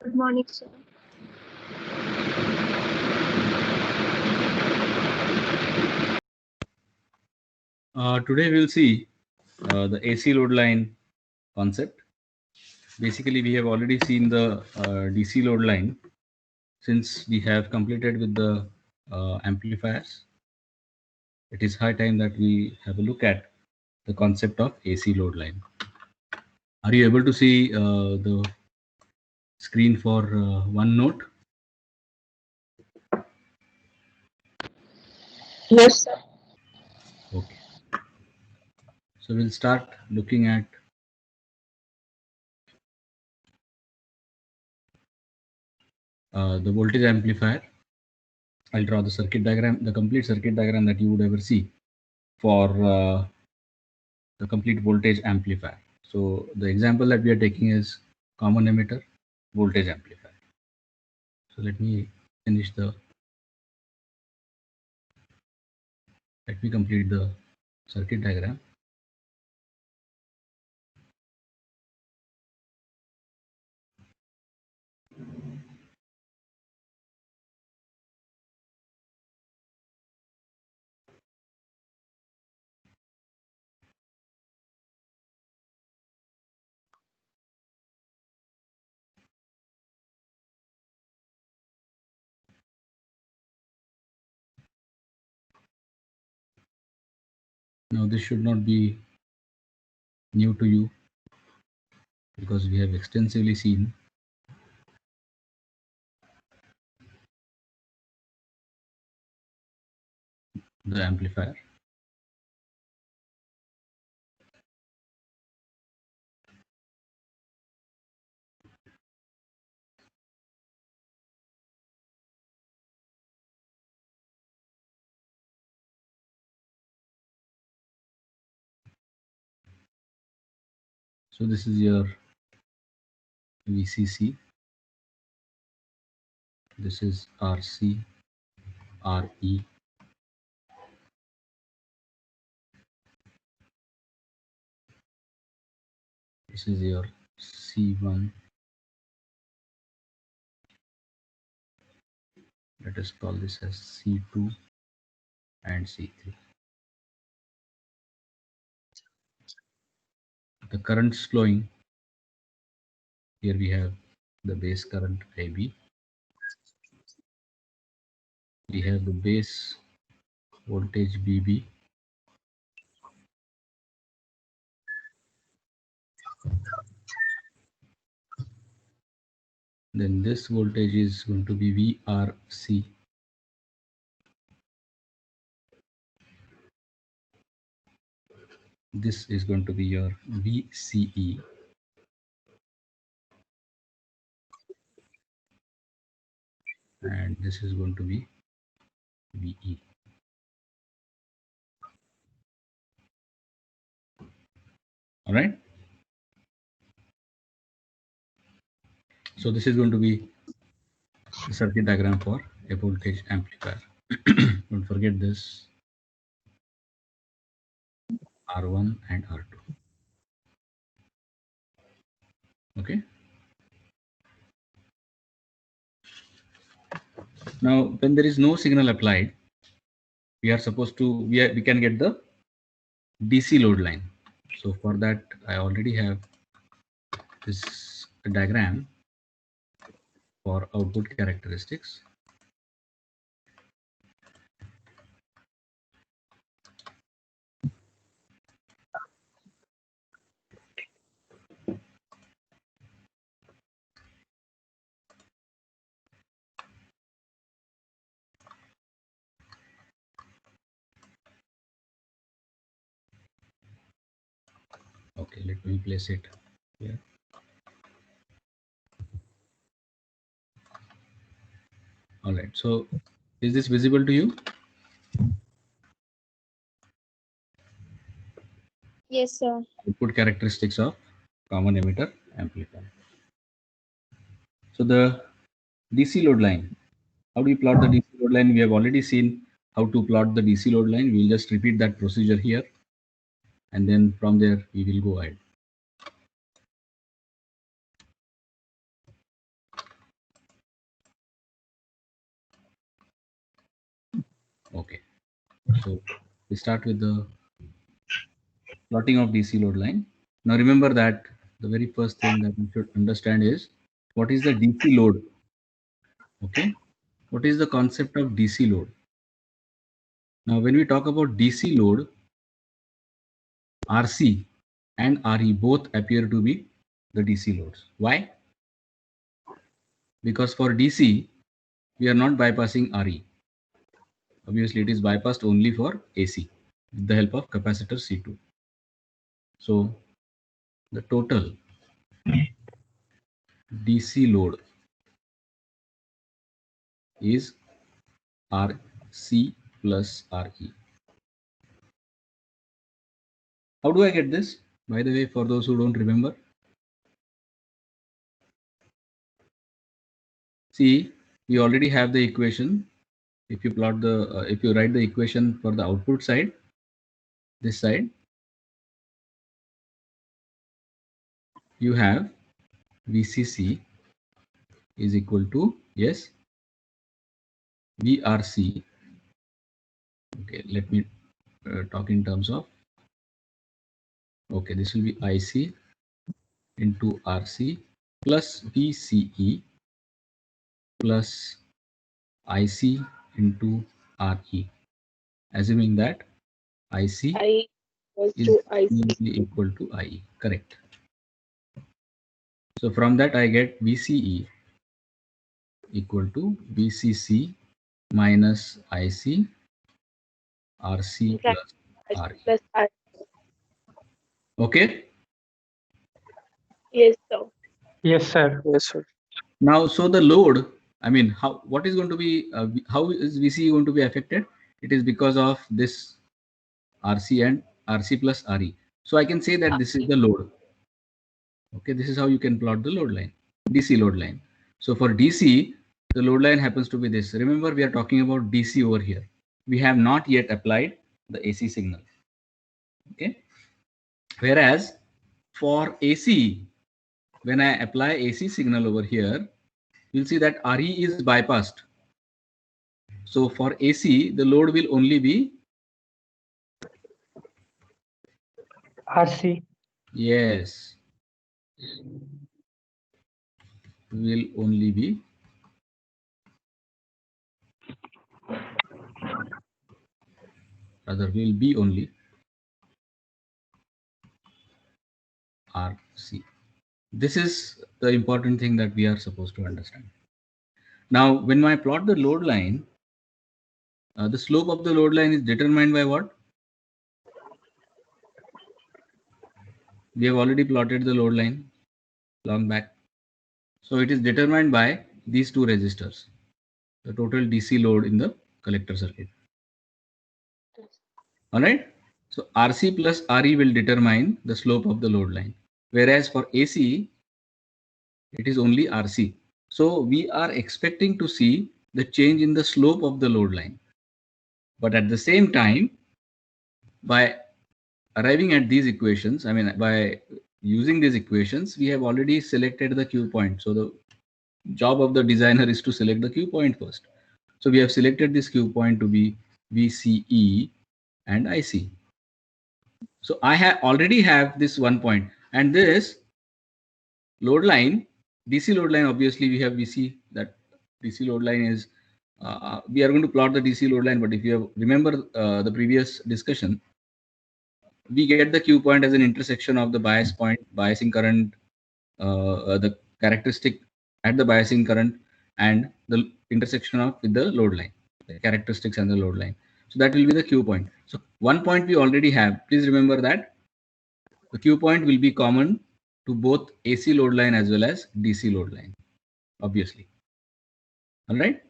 Good morning, sir. Today we'll see the AC load line concept. Basically, we have already seen the DC load line since we have completed with the amplifiers. It is high time that we have a look at the concept of AC load line. Are you able to see the screen for OneNote? Yes, sir. Okay. So we'll start looking at the voltage amplifier. I'll draw the circuit diagram, the complete circuit diagram that you would ever see for the complete voltage amplifier. So the example that we are taking is common emitter voltage amplifier. So let me finish the, let me complete the circuit diagram. Now this should not be new to you because we have extensively seen the amplifier. So this is your VCC. This is RC, RE. This is your C1. Let us call this as C2 and C3. The currents flowing. Here we have the base current IB. We have the base voltage BB. Then this voltage is going to be VRC. This is going to be your VCE. And this is going to be VE. All right. So this is going to be the circuit diagram for a voltage amplifier. Don't forget this R1 and R2. Okay. Now, when there is no signal applied, we are supposed to, we can get the DC load line. So for that, I already have this diagram for output characteristics. Okay, let me place it here. All right, so is this visible to you? Yes, sir. Output characteristics of common emitter amplifier. So the DC load line, how do you plot the DC load line? We have already seen how to plot the DC load line. We'll just repeat that procedure here. And then from there, we will go ahead. Okay. So we start with the plotting of DC load line. Now remember that the very first thing that you should understand is what is the DC load. Okay. What is the concept of DC load? Now when we talk about DC load, RC and RE both appear to be the DC loads. Why? Because for DC, we are not bypassing RE. Obviously, it is bypassed only for AC with the help of capacitor C2. So the total DC load is RC plus RE. How do I get this? By the way, for those who don't remember, see, we already have the equation. If you plot the, if you write the equation for the output side, this side, you have VCC is equal to, yes, VRC. Okay, let me talk in terms of, okay, this will be IC into RC plus VCE plus IC into RE, assuming that IC I was is to IC. equal to IE. Correct. So from that I get VCE equal to VCC minus IC RC plus RE. Plus I. Okay. Yes, sir. Yes, sir. Yes, sir. Now, so the load, I mean, how, what is going to be, how is VCE going to be affected? It is because of this RC and RC plus RE. So I can say that this is the load. Okay, this is how you can plot the load line, DC load line. So for DC, the load line happens to be this. Remember, we are talking about DC over here. We have not yet applied the AC signal. Okay. Whereas for AC, when I apply AC signal over here, you'll see that RE is bypassed. So for AC, the load will only be, RC. yes, will only be only RC. This is the important thing that we are supposed to understand. Now, when I plot the load line, the slope of the load line is determined by what? We have already plotted the load line long back. So it is determined by these two resistors, the total DC load in the collector circuit. All right. So RC plus RE will determine the slope of the load line. Whereas for AC, it is only RC. So we are expecting to see the change in the slope of the load line. But at the same time, by arriving at these equations, I mean, by using these equations, we have already selected the Q point. So the job of the designer is to select the Q point first. So we have selected this Q point to be VCE and IC. So I already have this one point, and this load line, DC load line, obviously we have VC, that DC load line is, we are going to plot the DC load line, but if you have, remember the previous discussion, we get the Q point as an intersection of the bias point, biasing current, the characteristic at the biasing current, and the intersection of with the load line, the characteristics and the load line. So that will be the Q point. So one point we already have. Please remember that the Q point will be common to both AC load line as well as DC load line, obviously. All right.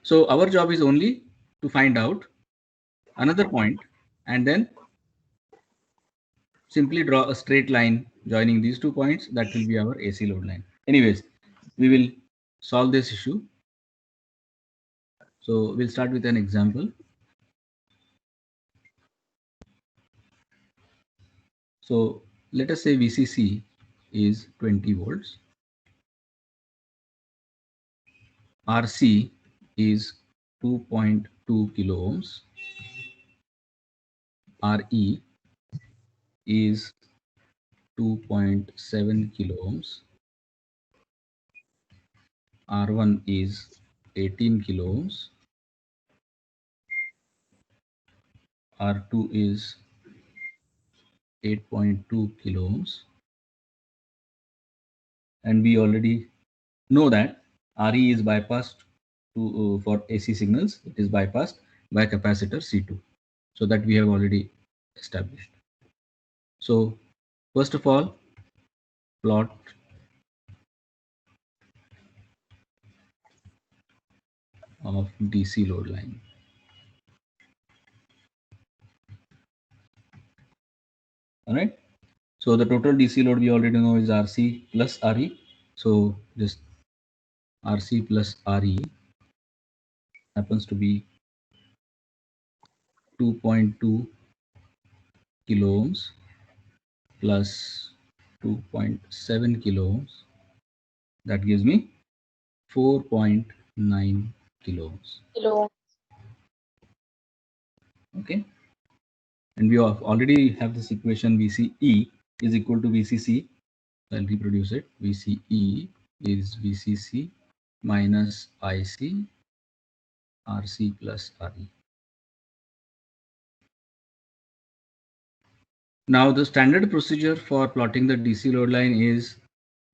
So our job is only to find out another point and then simply draw a straight line joining these 2 points. That will be our AC load line. Anyways, we will solve this issue. So we'll start with an example. So let us say VCC is 20 volts. RC is 2.2 2 kilo ohms. RE is 2.7 kilo ohms. R1 is 18 kilo ohms. R2 is 8.2 kilo ohms. And we already know that RE is bypassed for AC signals. It is bypassed by capacitor C2. So that we have already established. So first of all, plot of DC load line. All right. So the total DC load we already know is RC plus RE. So just RC plus RE happens to be 2.2 kilo ohms plus 2.7 kilo ohms. That gives me 4.9 kilo ohms. Okay. And we already have this equation VCE is equal to VCC. I'll reproduce it. VCE is VCC minus IC RC plus RE. Now the standard procedure for plotting the DC load line is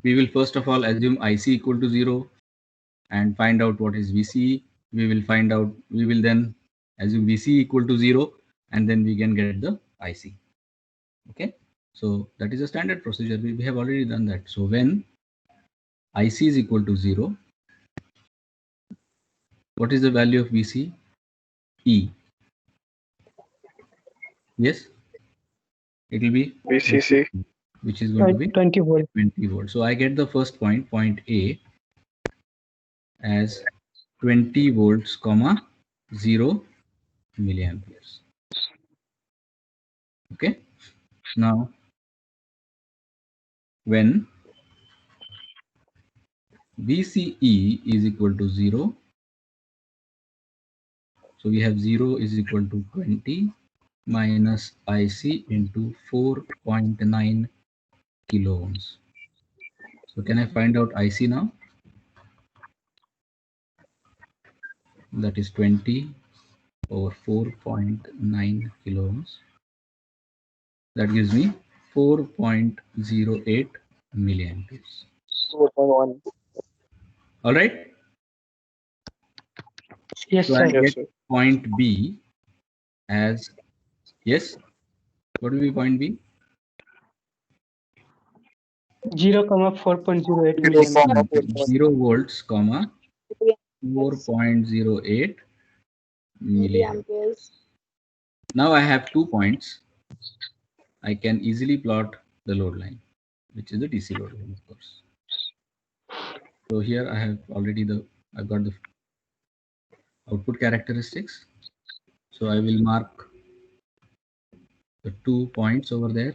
we will first of all assume IC equal to 0 and find out what is VCE. We will then assume VCE equal to 0 and then we can get the IC. Okay. So that is a standard procedure. We have already done that. So when IC is equal to 0, what is the value of VC? E. Yes, it will be VCC, which is going to be 20 volt. 20 volts. So I get the first point, point A, as 20 volts, comma 0 milliamperes. Okay. Now, when VCE is equal to 0, so we have 0 is equal to 20 minus IC into 4.9 kilo ohms. So can I find out IC now? That is 20 over 4.9 kilo ohms. That gives me 4.08 milliamperes. 4.1. All right. Yes, So I sir. Yes, get sir. point B as, yes, what will be point B? 0,4.08 Zero million. comma 4.1. 0 volts, comma 4.08 milliamperes. Now I have 2 points. I can easily plot the load line, which is the DC load line, of course. So here I have already I've got the output characteristics. So I will mark the 2 points over there.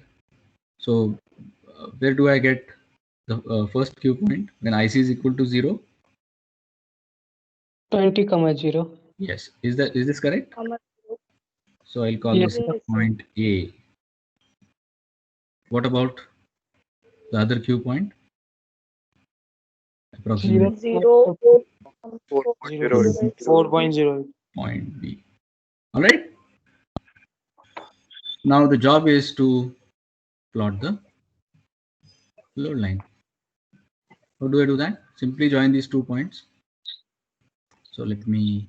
So where do I get the first Q point when IC is equal to 0? 20,0. Yes. Is this correct? So I'll call Yes, this sir. point A. What the other Q point? Approximately 4.08. 4.0. point B. All right. Now the job is to plot the load line. How do I do that? Simply join these 2 points. So let me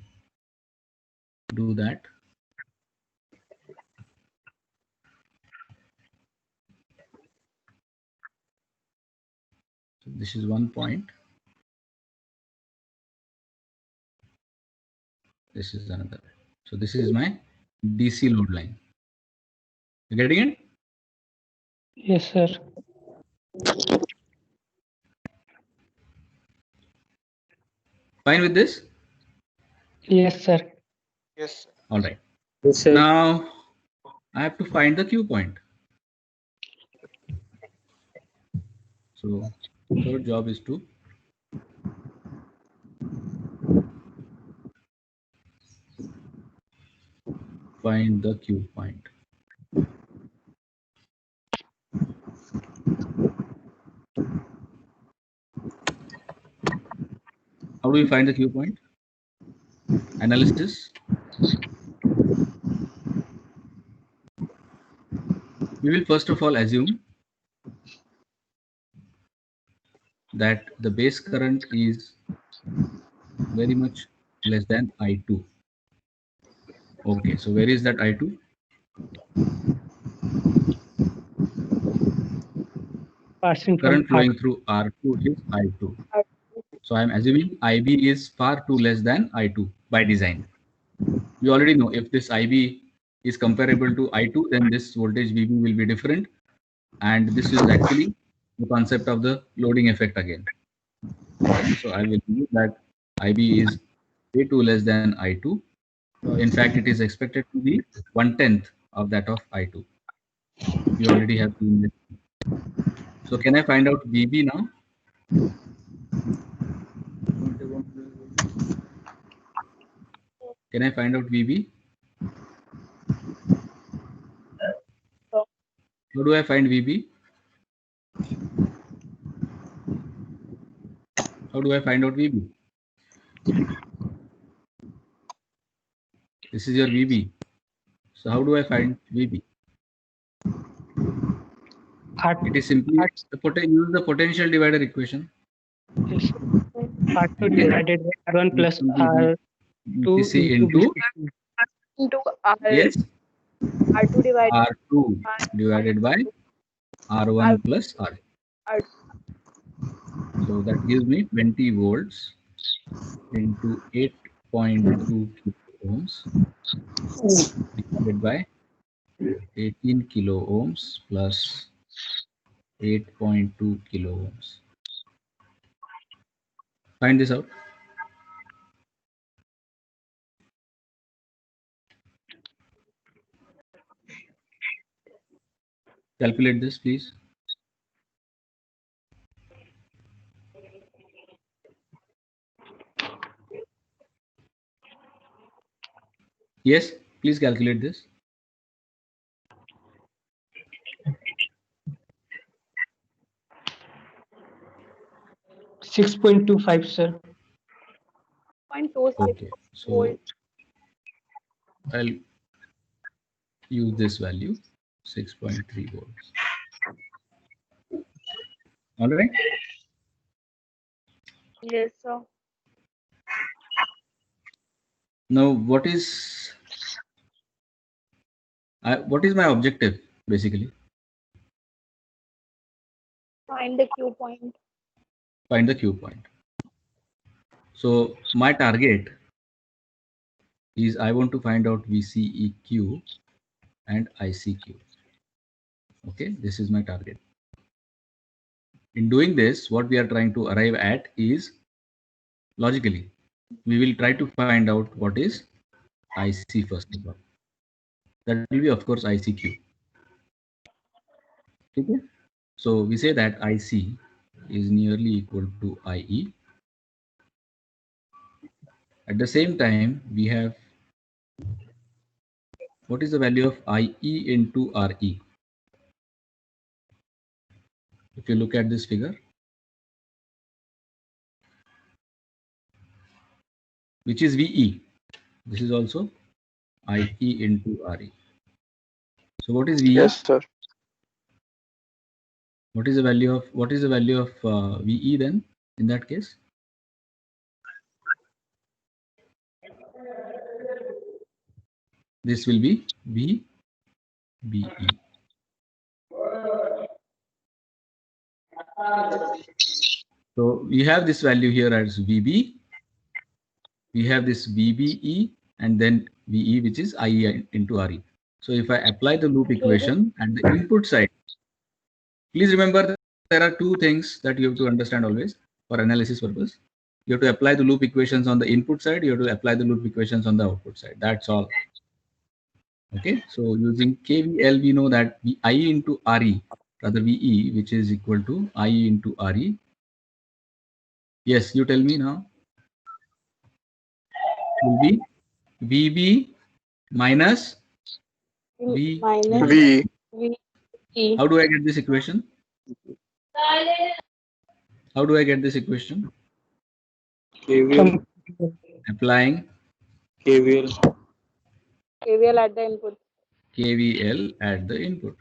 do that. So this is 1 point. This is another. So this is my DC load line. You getting it? Yes, sir. Fine with this? Yes, sir. Yes. All right. Yes, sir. Now I have to find the Q point. So third job is to find the Q point. How do we find the Q point? Analysis. We will first of all assume that the base current is very much less than I2. Okay, so where is that I2? Passing from Current flowing through R2 is I2. So I am assuming IB is far too less than I2 by design. We already know if this IB is comparable to I2, then this voltage VB will be different. And this is actually the concept of the loading effect again. Okay, so I will use that IB is way too less than I2. In fact, it is expected to be 1/10 of that of I2. We already have seen this. So can I find out VB now? Can I find out VB? How do I find VB? How do I find out VB? This is your VB. So how do I find VB? It is simply use the potential divider equation. Yes. R2 divided by R1 plus R2 Say into R, yes, R2 divided R2 divided by R1 plus R. R. So that gives me 20 volts into 8.2 kilo ohms divided by 18 kilo ohms plus 8.2 kilo ohms. Find this out. Calculate this, please. Yes, please calculate this. $6.25, sir. 0.26 Okay, so volt. I'll use this value, 6.3 volts. All right. Yes, sir. Now, what is my objective basically? Find the Q point. Find the Q point. So my target is I want to find out VCEQ and ICQ. Okay, this is my target. In doing this, what we are trying to arrive at is logically, we will try to find out what is IC first of all. That will be, of course, ICQ. Okay. So we say that IC is nearly equal to IE. At the same time, we have what is the value of IE into RE? If you look at this figure, which is VE. This is also IE into RE. So what is VE? Yes, sir. What is the value of VE then in that case? This will be VBE. So we have this value here as VB. We have this VBE and then VE, which is IE into RE. So if I apply the loop equation and the input side, please remember that there are two things that you have to understand always for analysis purpose. You have to apply the loop equations on the input side. You have to apply the loop equations on the output side. That's all. Okay. So using KVL, we know that IE into RE, rather VE, which is equal to IE into RE. Yes, you tell me now. Will be VB minus V minus V. V E. How do I get this equation? How do I get this equation? KVL. Applying KVL. KVL at the input. KVL at the input.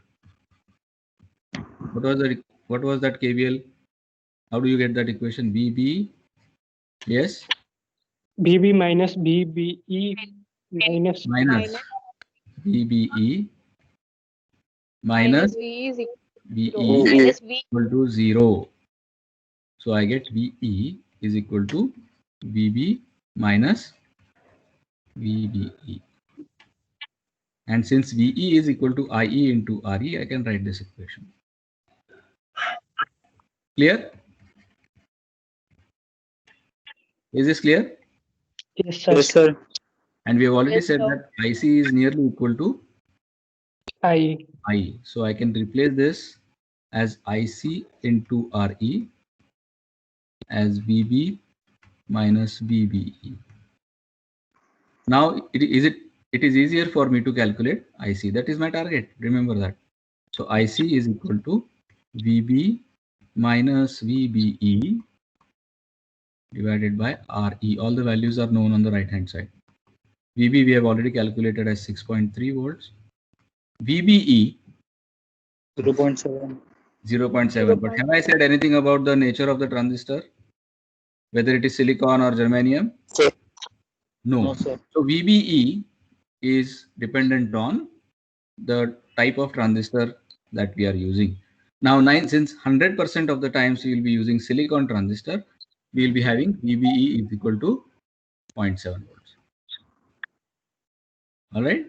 What was that KVL? How do you get that equation? VB, yes, BB minus BBE minus minus VBE Minus minus V is VE equal minus V. equal to 0. So I get VE is equal to VB minus VBE. And since VE is equal to IE into RE, I can write this equation. Clear? Is this clear? yes, sir. Yes, sir. And we have already Yes, said sir. that IC is nearly equal to I IE. So I can replace this as IC into RE as VB minus VBE. Now it is easier for me to calculate IC. That is my target. Remember that. So IC is equal to VB minus VBE divided by RE. All the values are known on the right hand side. VB we have already calculated as 6.3 volts. VBE 0.7. 0.7. But have I said anything about the nature of the transistor? Whether it is silicon or germanium? Sir. No. No, sir. So VBE is dependent on the type of transistor that we are using. Now, since 100% of the times we will be using silicon transistor, we will be having VBE is equal to 0.7 volts. All right.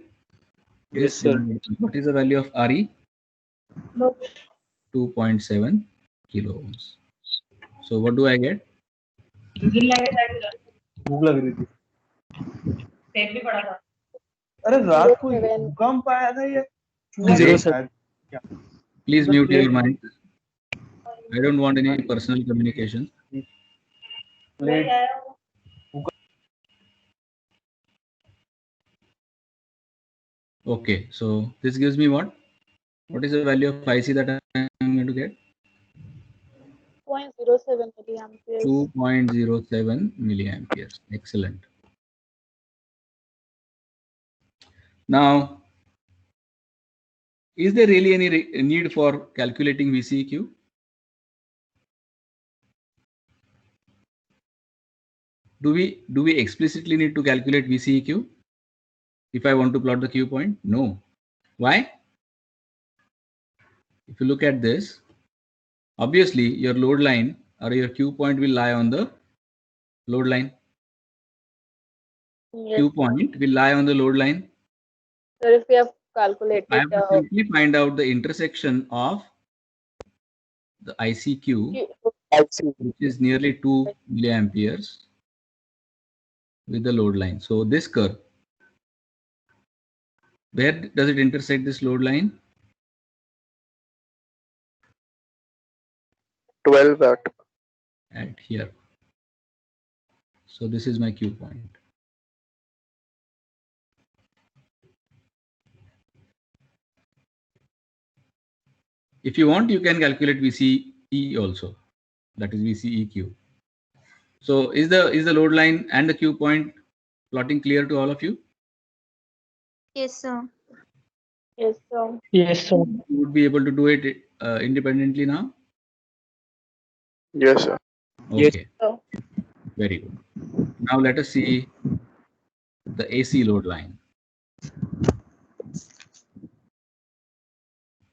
Yes, sir. What is the value of RE? No. 2.7 kilo ohms. So what do I get? भूख लग रही थी अरे रात को 0.7. भूकंप आया था ये Zero, sir. Please mute your mic. I don't want any personal communication. Okay, so this gives me what? What is the value of IC that I am going to get? 0.07 milliamperes. 2.07 milliamperes. Excellent. Now, is there really any need for calculating VCEQ? Do we explicitly need to calculate VCEQ if I want to plot the Q point? No. Why? If you look at this, obviously your load line or your Q point will lie on the load line. Yes. Q point will lie on the load line. So if we have calculated I have to simply find out the intersection of the ICQ, which is nearly 2 milliamperes, with the load line. So this curve, where does it intersect this load line? 12 watt. At here. So this is my Q point. If you want, you can calculate VCE also. That is VCEQ. So is the load line and the Q point plotting clear to all of you? Yes, sir. yes, so yes, sir. You would be able to do it independently now? Yes, sir. Okay. so Very good. Now let us see the AC load line.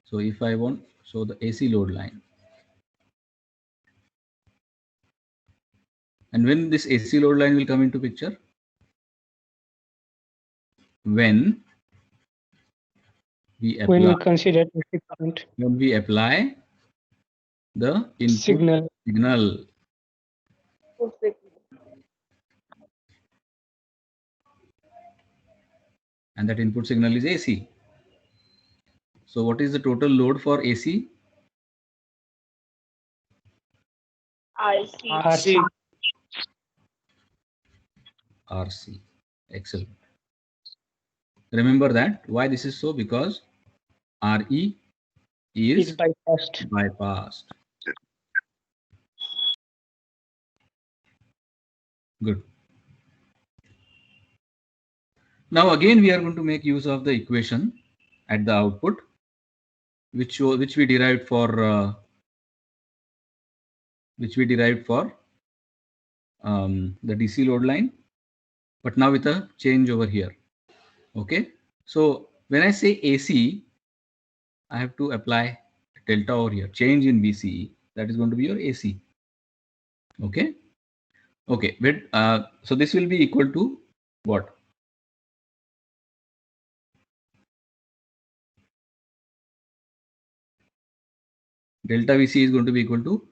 So if I want, so the AC load line. And when this AC load line will come into picture? When we When we apply, consider AC current when we apply the input signal, signal. good signal. And that input signal is AC. So what is the total load for AC? RC. RC, RC. Excellent. Remember that. Why this is so? Because RE Is is bypassed. bypassed. Good. Now again we are going to make use of the equation at the output, which we derived for the DC load line, but now with a change over here. Okay. So when I say AC, I have to apply delta over here. Change in VCE, that is going to be your AC. Okay. Okay. But so this will be equal to what? Delta VC is going to be equal to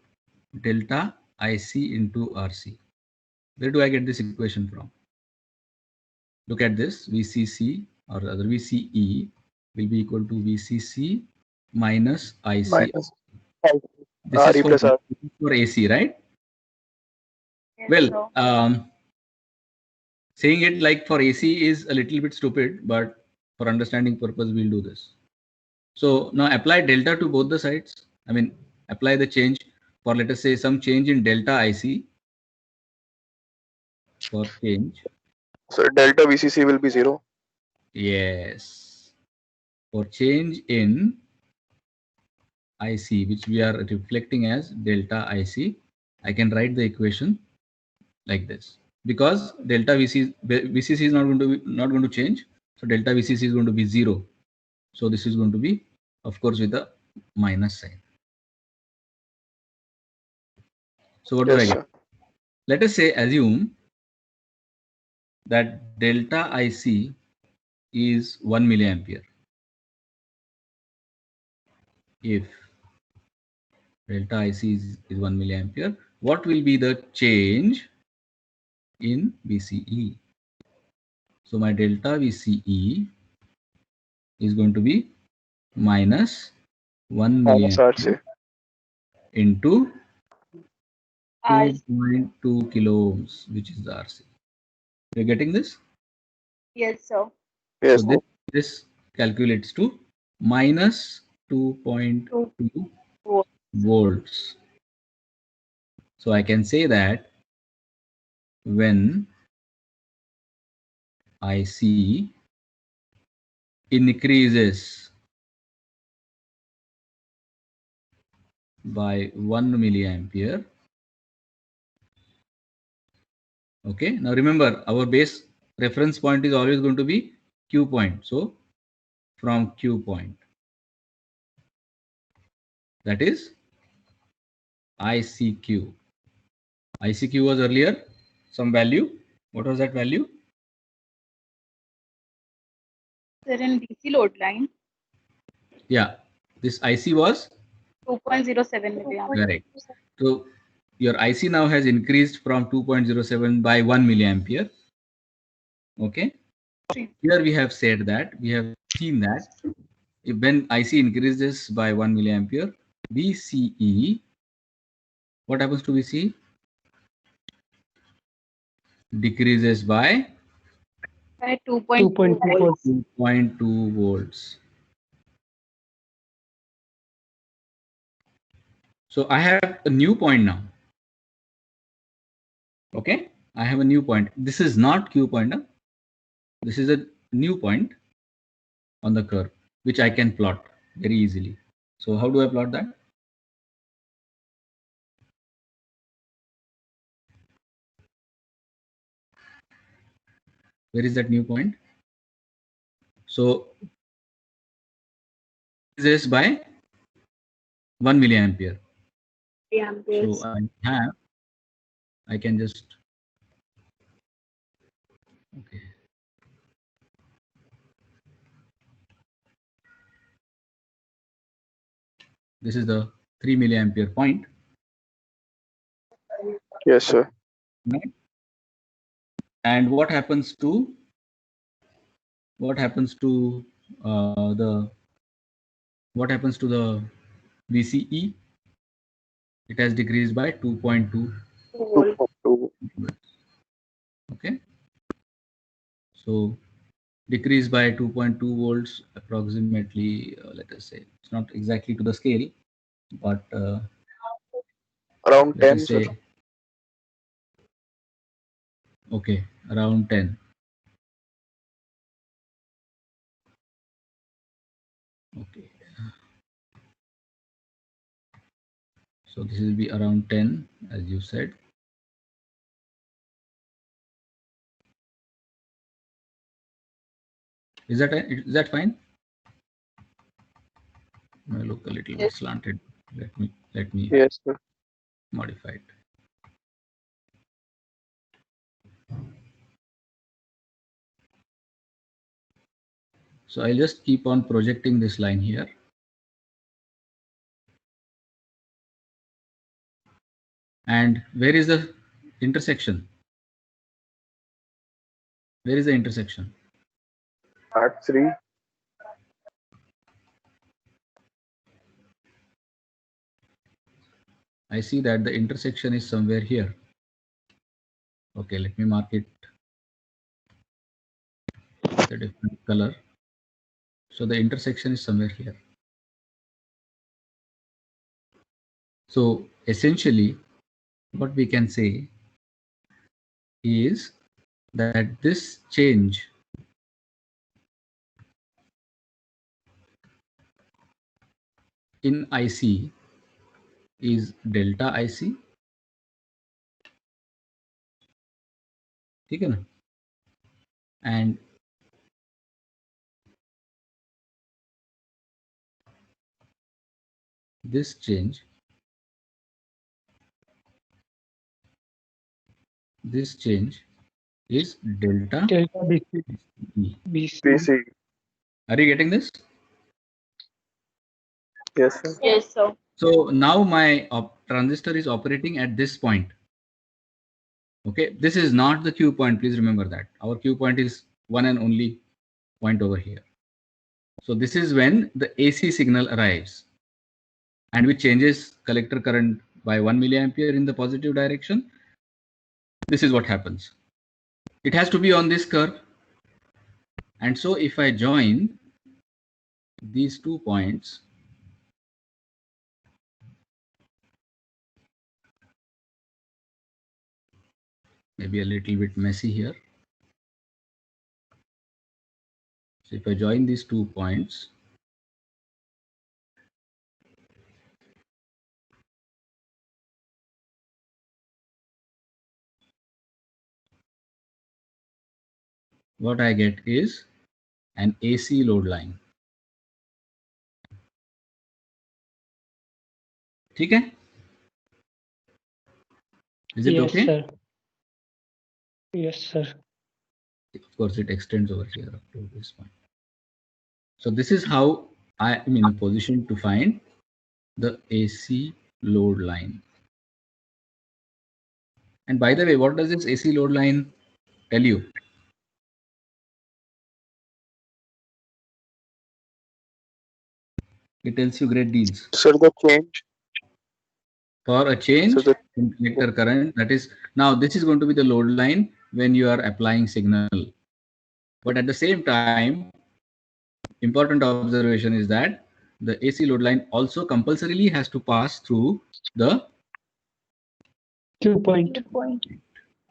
delta IC into RC. Where do I get this equation from? Look at this. VCC or other VCE will be equal to VCC minus IC. Minus This is RE plus R. for AC, right? Yes, Well, sir. saying it like for AC is a little bit stupid, but for understanding purpose, we'll do this. So now apply delta to both the sides. I mean, apply the change for, let us say, some change in delta IC for change. So delta VCC will be 0. Yes. For change in IC, which we are reflecting as delta IC, I can write the equation like this. Because delta VCC is not going to change, so delta VCC is going to be 0. So this is going to be, of course, with a minus sign. So what do I Yes, get? sir. Let us say, assume that delta IC is 1 milliampere. If delta IC is 1 milliampere, what will be the change in VCE? So my delta VCE is going to be minus 1 Minus milliampere RC. into I 2.2 kilo ohms, which is the RC. You're getting this? yes, sir. Yes. So this calculates to minus 2.2 volts. volts. So I can say that when IC increases by 1 milliampere. Okay. Now remember, our base reference point is always going to be Q point. So from Q point, that is ICQ. ICQ was earlier some value. What was that value? Sir, in DC load line, Yeah, this IC was 2.07 milliamp. correct. So your IC now has increased from 2.07 by 1 milliampere. Okay. Here we have said that, we have seen that if when IC increases by 1 milliampere, VCE, what happens to VCE? Decreases by By 2.2 2.2 volts. 2.2 volts. So I have a new point now. Okay, I have a new point. This is not Q point. Huh? This is a new point on the curve, which I can plot very easily. So how do I plot that? Where is that new point? So this is by 1 milliampere. amperes. So I can just, okay. This is the 3 milliampere point. Yes, sir. Right? And what happens to the VCE? It has decreased by 2.2 Volt. 2.2. Okay. So decrease by 2.2 volts approximately. Let us say it's not exactly to the scale, but Around let 10, us sir. say, okay, around 10. Okay, so this will be around 10, as you said. Is that fine? May look a little bit slanted. Let me Yes, sir. modify it. So I'll just keep on projecting this line here. And where is the intersection? Where is the intersection? At 3. I see that the intersection is somewhere here. Okay, let me mark it with a different color. So the intersection is somewhere here. So essentially, what we can say is that this change in IC is delta IC. ठीक है ना? And this change is delta Delta BC. E. BC. BC. Are you getting this? Yes, sir. Yes, sir. So now my transistor is operating at this point. Okay, this is not the Q point. Please remember that our Q point is one and only point over here. So this is when the AC signal arrives and which changes collector current by 1 milliampere in the positive direction. This is what happens. It has to be on this curve. And so if I join these 2 points, maybe a little bit messy here. So if I join these 2 points, what I get is an AC load line. ठीक है? Is it Yes, okay? sir. Yes, sir. Of course, it extends over here up to this point. So this is how I am in a position to find the AC load line. And by the way, what does this AC load line tell you? It tells you great deals. Sir, the change. For a change So the in collector current, that is, now this is going to be the load line when you are applying signal. But at the same time, important observation is that the AC load line also compulsorily has to pass through the Q point.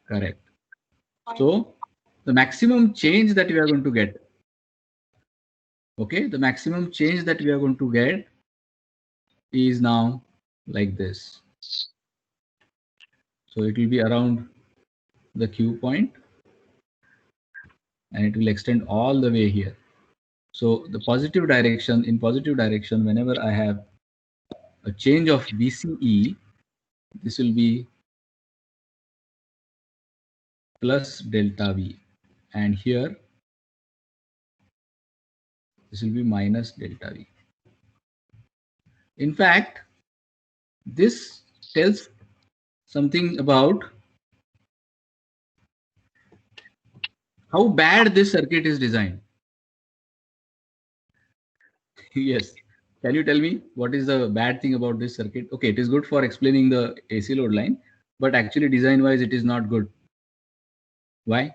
correct. So the maximum change that we are going to get, okay, the maximum change that we are going to get is now like this. So it will be around the Q point and it will extend all the way here. So the positive direction, in positive direction, whenever I have a change of VCE, this will be plus delta V. And here, this will be minus delta V. In fact, this tells something about how bad this circuit is designed. Yes. Can you tell me what is the bad thing about this circuit? Okay, it is good for explaining the AC load line, but actually design wise, it is not good. Why?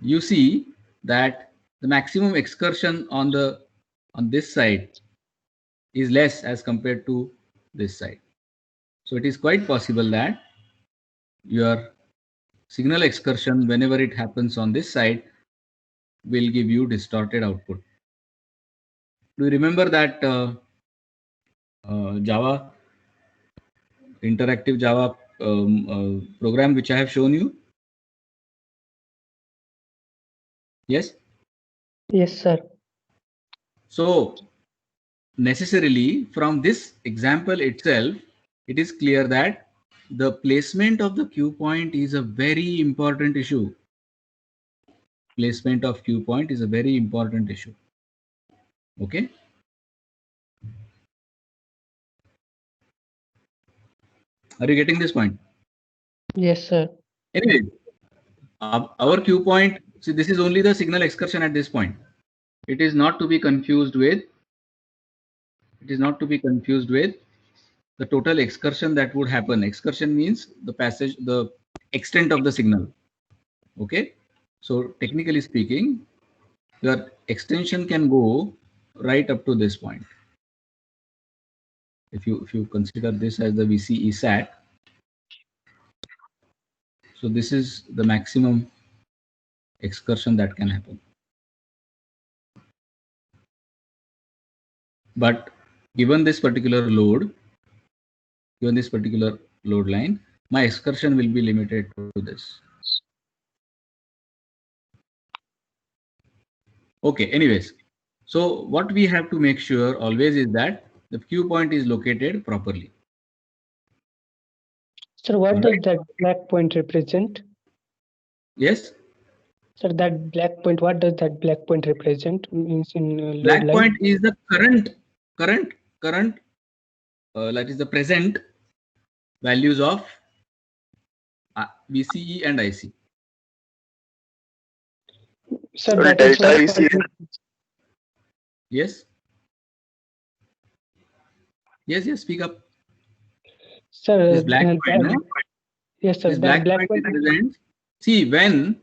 you see that the maximum excursion on this side is less as compared to this side. So it is quite possible that your signal excursion, whenever it happens on this side, will give you distorted output. Do you remember that Java, interactive Java program which I have shown you? Yes? Yes, sir. So necessarily from this example itself, it is clear that the placement of the Q point is a very important issue. Placement of Q point is a very important issue. Okay. Are you getting this point? Yes, sir. Anyway, our Q point, see, this is only the signal excursion at this point. It is not to be confused with the total excursion that would happen. Excursion means the extent of the signal. Okay. So technically speaking, your extension can go right up to this point. If you consider this as the VCE SAT, so this is the maximum excursion that can happen. But given this particular load line, my excursion will be limited to this. Okay, anyways, so what we have to make sure always is that the Q point is located properly. Sir, what does that black point represent? Yes, Sir, that black point, what does that black point represent? Means in load black line? point is the current that is the present values of VCE and IC. Sir, So that is delta what is here. Yes. Yes, speak up. Sir, This black point, no? yes, sir. This That black point represents, see, when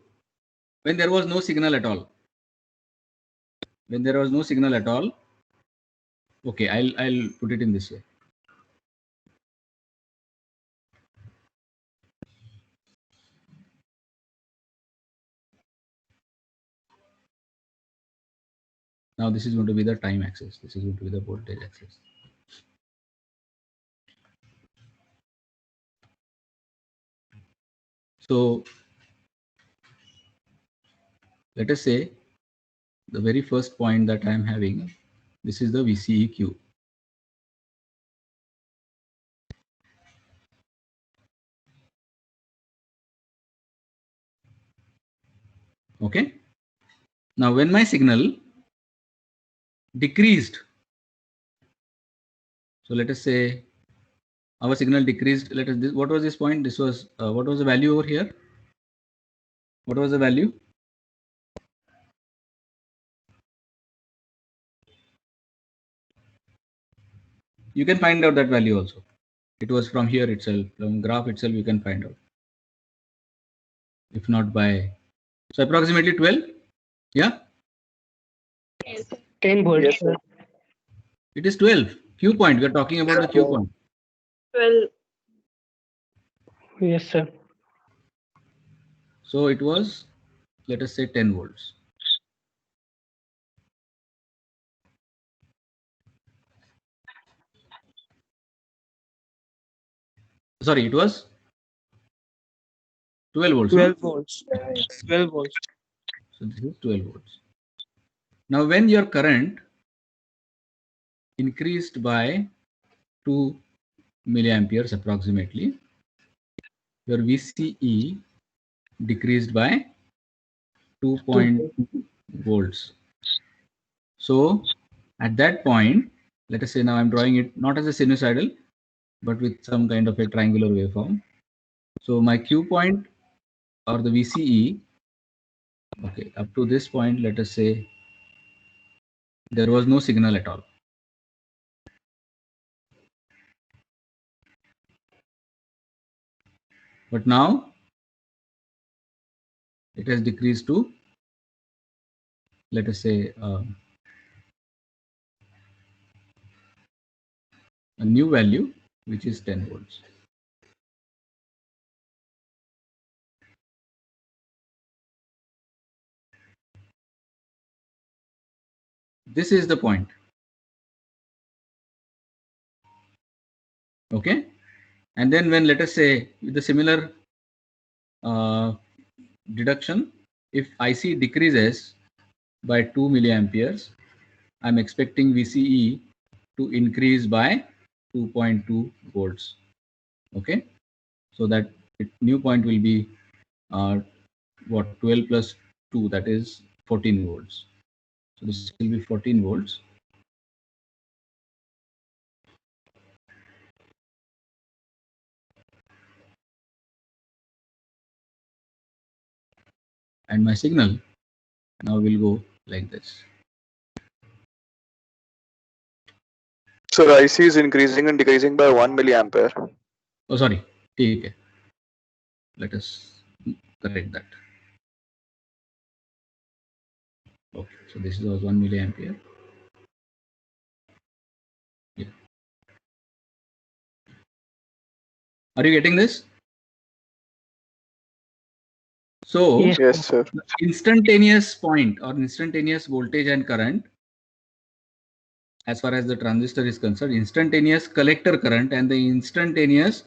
there was no signal at all. When there was no signal at all. Okay, I'll put it in this way. Now this is going to be the time axis. This is going to be the voltage axis. So let us say the very first point that I am having, this is the VCEQ. Okay. Now when my signal decreased, so let us say our signal decreased. What was this point? This was what was the value over here? What was the value? You can find out that value also. It was from here itself, from graph itself, you can find out. If not by, so approximately 12. Yeah. 10 volts. Yes, sir. sir. It is 12. Q point. We are talking about the Q point. 12. Yes, sir. So it was, let us say 10 volts. Sorry, it was 12 volts. 12 No? volts. 12 volts. So this is 12 volts. Now when your current increased by 2 milliamperes approximately, your VCE decreased by 2.2 volts. So at that point, let us say now I'm drawing it not as a sinusoidal, but with some kind of a triangular waveform. So my Q point or the VCE, okay, up to this point, let us say there was no signal at all. But now it has decreased to let us say a new value which is 10 volts. This is the point. Okay, and then when, let us say, with the similar deduction, if IC decreases by 2 milliamperes, I'm expecting VCE to increase by 2.2 volts. Okay, so that new point will be what, 12 plus 2, that is 14 volts. So this will be 14 volts. And my signal now will go like this. So IC is increasing and decreasing by 1 milliampere. Oh, sorry. Okay. Let us correct that. Okay. So this was 1 milliampere. Yeah. Are you getting this? So Yes. Yes, sir. the instantaneous point or instantaneous voltage and current, as far as the transistor is concerned, instantaneous collector current and the instantaneous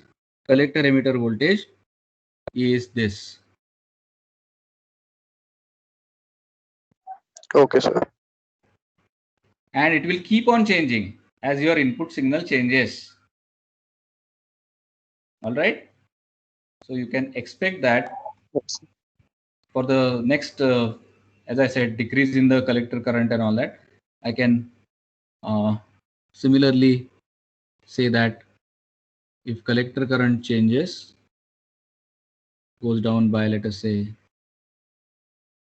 collector emitter voltage is this. Okay, sir. And it will keep on changing as your input signal changes. All right. So you can expect that for the next, as I said, decrease in the collector current and all that, I can similarly say that if collector current changes, goes down by, let us say,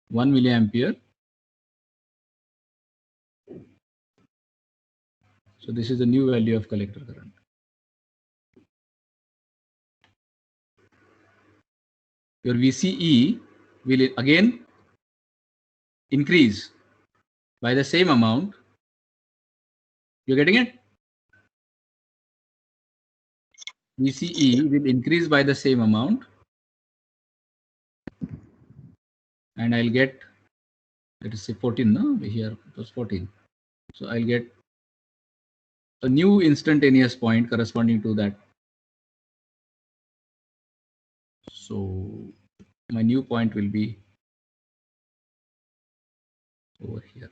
1 milliampere. So this is the new value of collector current. Your VCE will again increase by the same amount. You're getting it? VCE will increase by the same amount, and I'll get, let us say 14, no? Here it was 14. So I'll get a new instantaneous point corresponding to that. So my new point will be over here.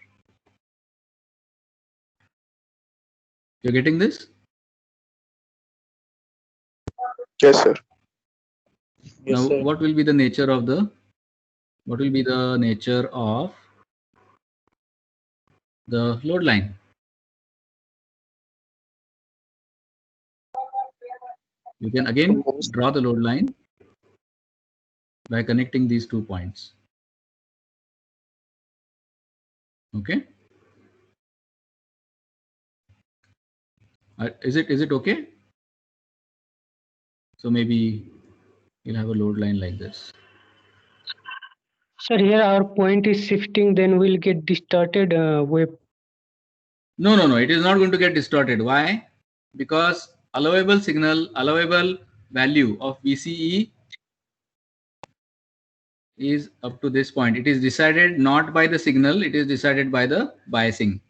You're getting this? Yes, sir. Yes, Now, sir. what will be the nature of the load line? You can again draw the load line by connecting these 2 points. Okay. Is it okay? So maybe you'll have a load line like this. Sir, here our point is shifting, then we'll get distorted wave. No. It is not going to get distorted. Why? Because allowable value of VCE is up to this point. It is decided not by the signal, it is decided by the biasing.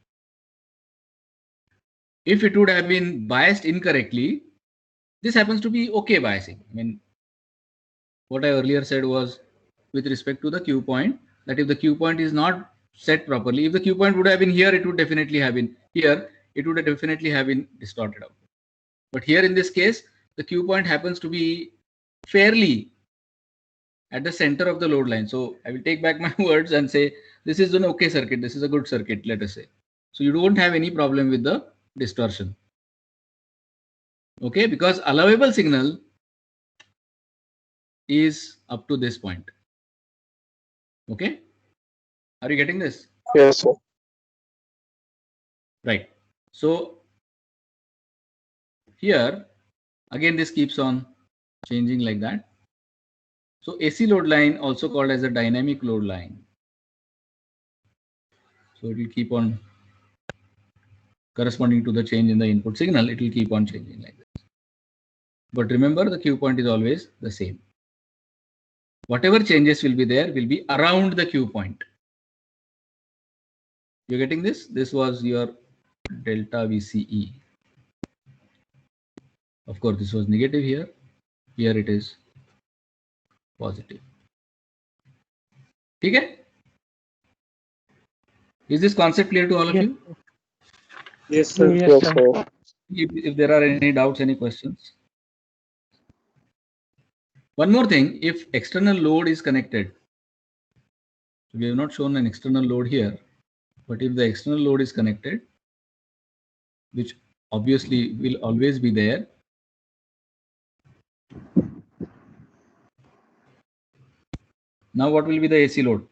If it would have been biased incorrectly, this happens to be okay biasing. I mean, what I earlier said was with respect to the Q point, that if the Q point is not set properly, if the Q point would have been here, it would definitely have been here, it would have definitely have been distorted out. But here in this case, the Q point happens to be fairly at the center of the load line. So I will take back my words and say this is an okay circuit. This is a good circuit, let us say. So you don't have any problem with the distortion. Okay, because allowable signal is up to this point. Okay, are you getting this? Yes, sir. Right. So here again this keeps on changing like that. So AC load line, also called as a dynamic load line, So it will keep on corresponding to the change in the input signal. It will keep on changing like this. But remember, the Q point is always the same. Whatever changes will be there will be around the Q point. You're getting this? This was your delta VCE. Of course, this was negative here. Here it is positive. Okay? Is this concept clear to all of Yes. you? Yes, sir. Yes, Yes, sir. sir. If there are any doubts, any questions? One more thing, if external load is connected, we have not shown an external load here, but if the external load is connected, which obviously will always be there, now what will be the AC load?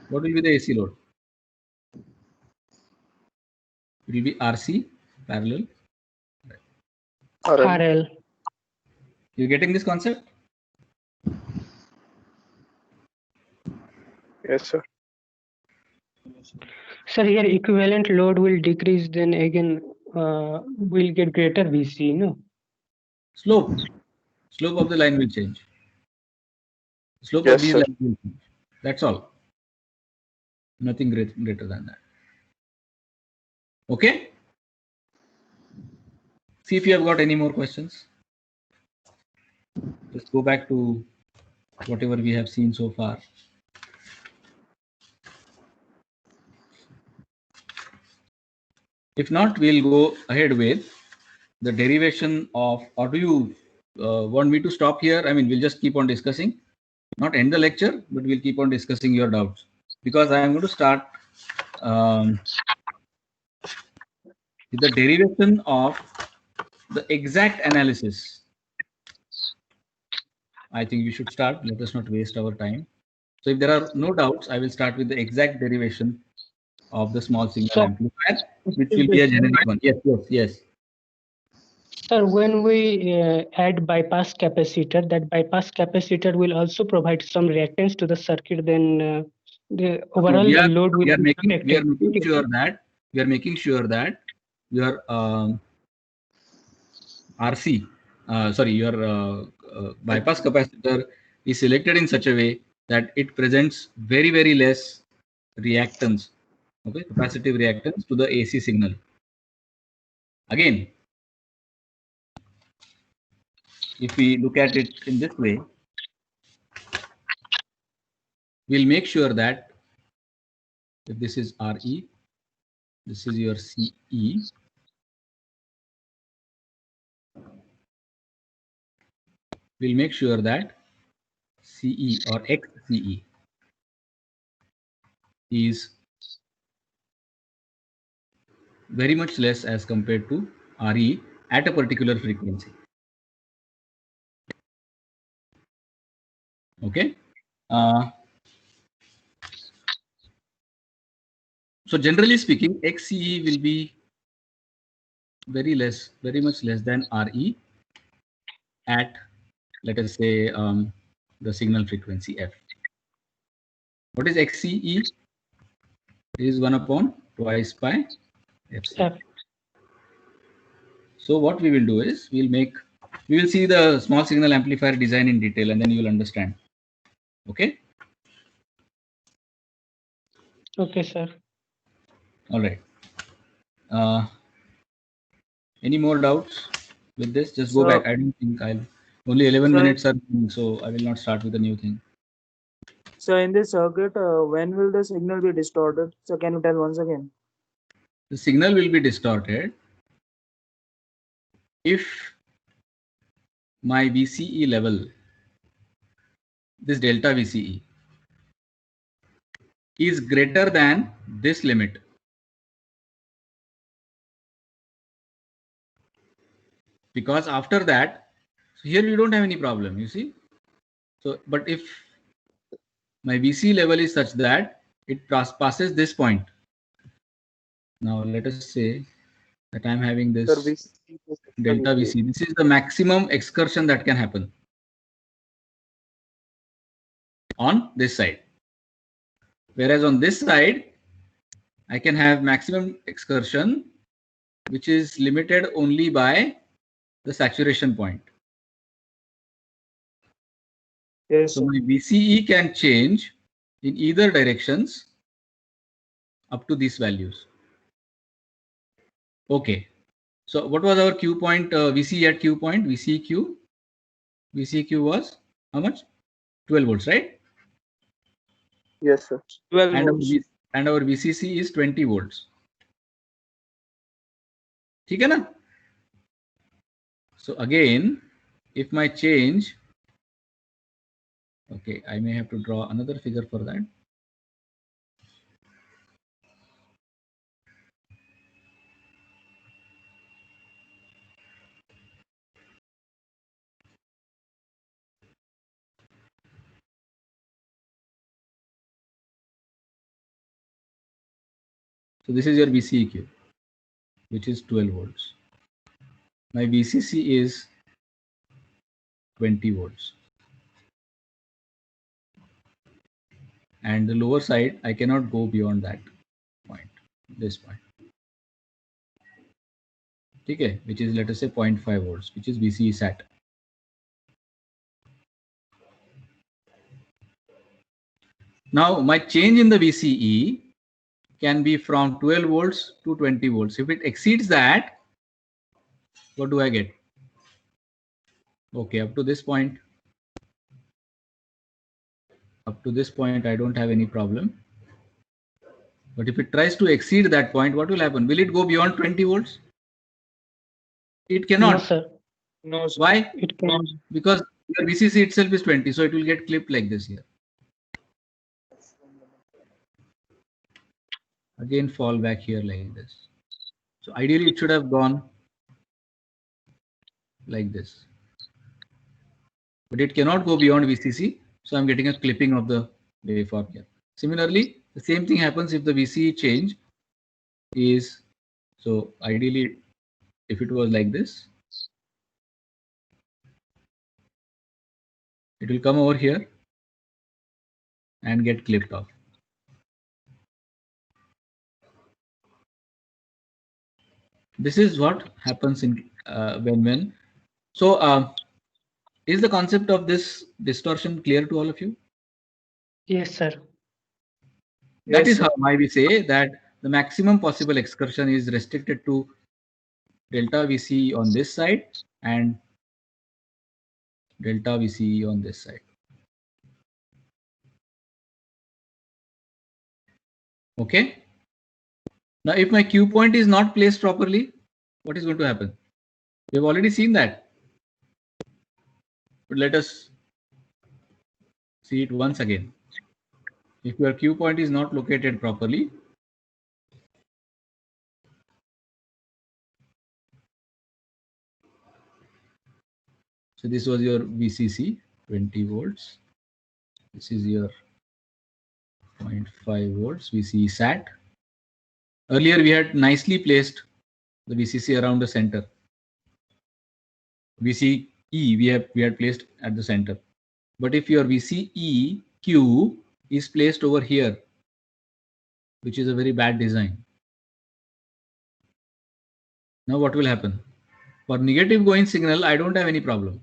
What will be the AC load? It will be RC parallel. RL. RL. You getting this concept? Yes, sir. Sir, here equivalent load will decrease, then again we'll get greater VC, no? Slope of the line will change. Slope Yes, of these sir. lines will change. That's all. Nothing greater than that. Okay? See if you have got any more questions. Just go back to whatever we have seen so far. If not, we'll go ahead with the derivation of, or do you want me to stop here? I mean, we'll just keep on discussing, not end the lecture, but we'll keep on discussing your doubts, because I am going to start with the derivation of the exact analysis. I think we should start. Let us not waste our time. So if there are no doubts, I will start with the exact derivation of the small signal So- amplifier, which will be a generic one. Yes. Sir, when we add bypass capacitor, that bypass capacitor will also provide some reactance to the circuit, then the overall load will we are be making protected. sure that your RC, your bypass capacitor is selected in such a way that it presents very less reactance, okay, capacitive reactance to the AC signal. Again, if we look at it in this way, we'll make sure that if this is RE, this is your CE, we'll make sure that CE or XCE is very much less as compared to RE at a particular frequency. Okay. So generally speaking, XCE will be very much less than RE at, let us say, the signal frequency F. What is XCE? It is 1/2 pi FC. F. So what we will do is we will see the small signal amplifier design in detail, and then you will understand. Okay. Okay, sir. All right. Any more doubts with this? Just go back. I don't think only 11 minutes are, so I will not start with a new thing. So in this circuit, when will the signal be distorted? So can you tell once again? The signal will be distorted if my VCE level, this delta VCE, is greater than this limit. Because after that, so here you don't have any problem, you see. So, but if my VC level is such that it passes this point. Now let us say that I'm having this Sir, VC plus delta VC. This is the maximum excursion that can happen on this side. Whereas on this side, I can have maximum excursion, which is limited only by the saturation point. Yes, So sir. my VCE can change in either directions up to these values. Okay. So what was our Q point, VCE at Q point, VCQ? VCQ was how much? 12 volts, right? Yes, sir. 12 And volts. our VCC is 20 volts. ठीक है ना? So again, if my change, okay, I may have to draw another figure for that. So this is your VCEQ, which is 12 volts. My VCC is 20 volts. And the lower side, I cannot go beyond that point, this point. Okay, which is, let us say, 0.5 volts, which is VCE sat. Now, my change in the VCE can be from 12 volts to 20 volts. If it exceeds that, what do I get? Okay, up to this point. Up to this point, I don't have any problem. But if it tries to exceed that point, what will happen? Will it go beyond 20 volts? It cannot. No, sir. No, sir. Why? It can. Because your VCC itself is 20, so it will get clipped like this here. Again, fall back here like this. So ideally, it should have gone like this. But it cannot go beyond VCC, so I'm getting a clipping of the waveform here. Similarly, the same thing happens if the VCE change is, so ideally, if it was like this, it will come over here and get clipped off. This is what happens in when. So is the concept of this distortion clear to all of you? Yes, sir. That Yes, is sir. how why we say that the maximum possible excursion is restricted to delta VCE on this side and delta VCE on this side. Okay. Now, if my Q point is not placed properly, what is going to happen? We have already seen that. But let us see it once again. If your Q point is not located properly, so this was your VCC, 20 volts. This is your 0.5 volts VCE sat. Earlier, we had nicely placed the VCC around the center. VCE we had placed at the center. But if your VCE Q is placed over here, which is a very bad design, now what will happen? For negative going signal, I don't have any problem.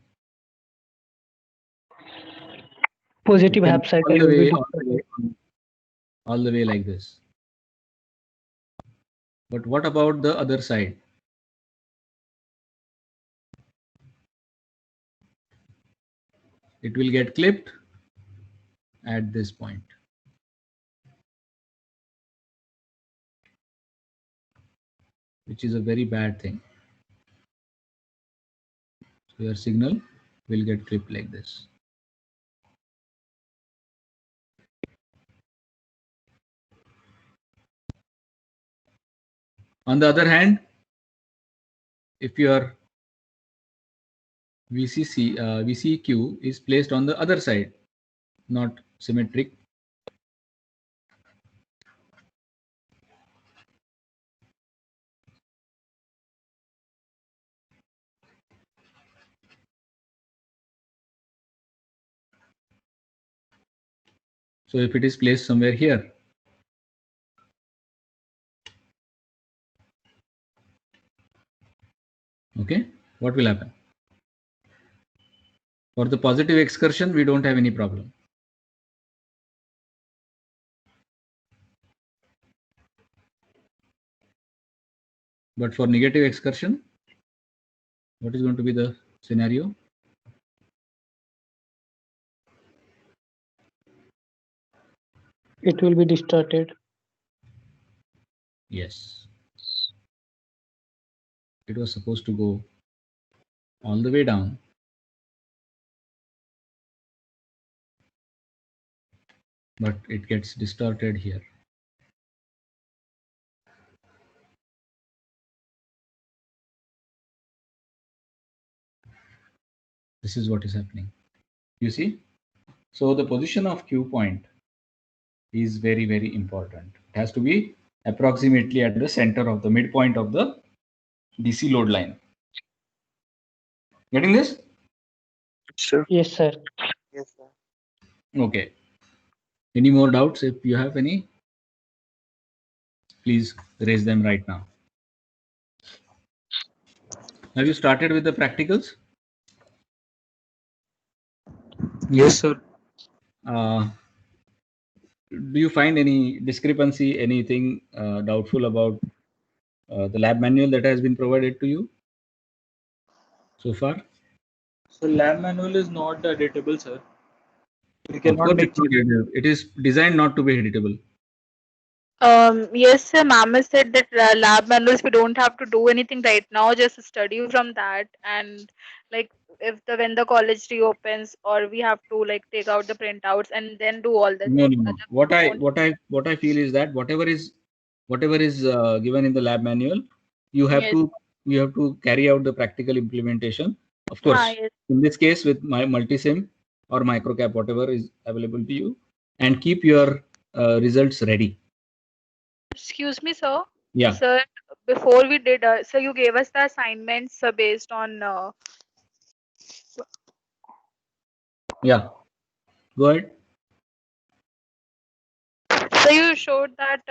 Positive It can half go cycle will be distorted. all the way like this. But what about the other side? It will get clipped at this point. Which is a very bad thing. So your signal will get clipped like this. On the other hand, if your VCQ is placed on the other side, not symmetric, So if it is placed somewhere here, okay, what will happen? For the positive excursion, we don't have any problem. But for negative excursion, what is going to be the scenario? It will be distorted. Yes. It was supposed to go all the way down. But it gets distorted here. This is what is happening. You see? So the position of Q point is very, very important. It has to be approximately at the center of the midpoint of the DC load line. Getting this? Sure. Yes, sir. Yes, sir. Okay. Any more doubts? If you have any, please raise them right now. Have you started with the practicals? Yes, sir. Do you find any discrepancy, anything doubtful about the lab manual that has been provided to you so far? So lab manual is not editable, sir. We Of cannot course, make it's not editable. It is designed not to be editable. Yes, sir. Ma'am has said that lab manuals we don't have to do anything right now, just study from that, and like if when the college reopens, or we have to like take out the printouts and then do all the No, things. no, no. What I feel is that whatever is given in the lab manual, you have Yes. to carry out the practical implementation. Of course, Yes. in this case with my multisim or microcap, whatever is available to you, and keep your results ready. Excuse me, sir. Yeah. Sir, before we did, so you gave us the assignments based on. Yeah. Go ahead. So you showed that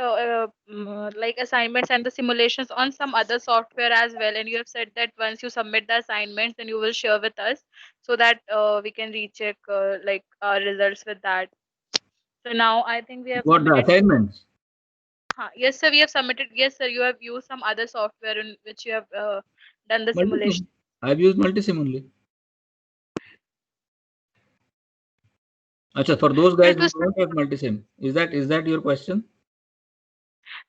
like assignments and the simulations on some other software as well, and you have said that once you submit the assignments, then you will share with us so that we can recheck like our results with that. So now I think we have What the submitted. assignments? Yes, sir, we have submitted. Yes, sir, you have used some other software in which you have done the simulation. Multisim. I've used multisim only. Achha, for those guys It who was don't have multisim, is that your question?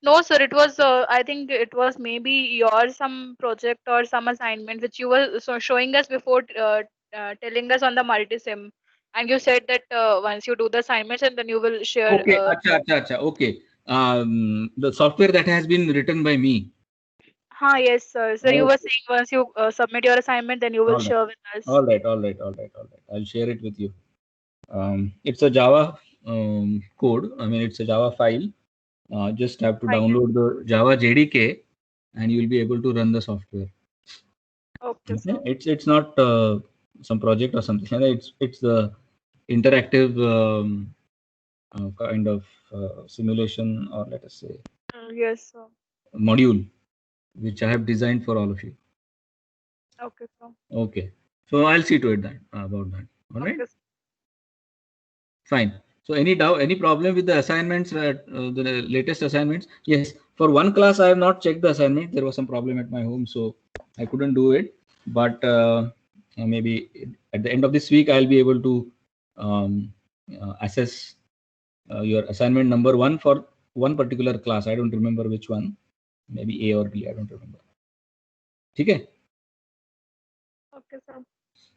no, sir. It was. I think it was maybe your some project or some assignment which you were showing us before telling us on the multisim, and you said that once you do the assignments and then you will share. Okay, acha. Okay. The software that has been written by me. Yes, sir. So you were Okay. saying once you submit your assignment, then you will All right. share with us. All right. I'll share it with you. It's a Java code. I mean, it's a Java file. Just have to Fine. download the Java JDK, and you will be able to run the software. Okay, Okay. sir. It's not some project or something. It's the interactive kind of simulation, or let us say Yes, sir. module, which I have designed for all of you. Okay, sir. Okay. So I'll see to it that about that. All right. Okay, sir. Fine. So any doubt, any problem with the assignments, the latest assignments? Yes. For one class, I have not checked the assignment. There was some problem at my home, so I couldn't do it. But maybe at the end of this week, I'll be able to assess your assignment number one for one particular class. I don't remember which one. Maybe A or B. I don't remember. Okay. Okay, sir.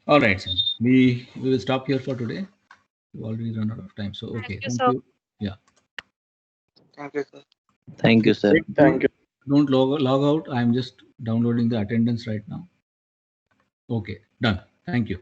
All right, sir. We will stop here for today. We've already run out of time. So okay. Thank you, Thank sir. you. Yeah. Thank you, sir. Thank you, sir. Thank you. Don't log out. I'm just downloading the attendance right now. Okay, done. Thank you.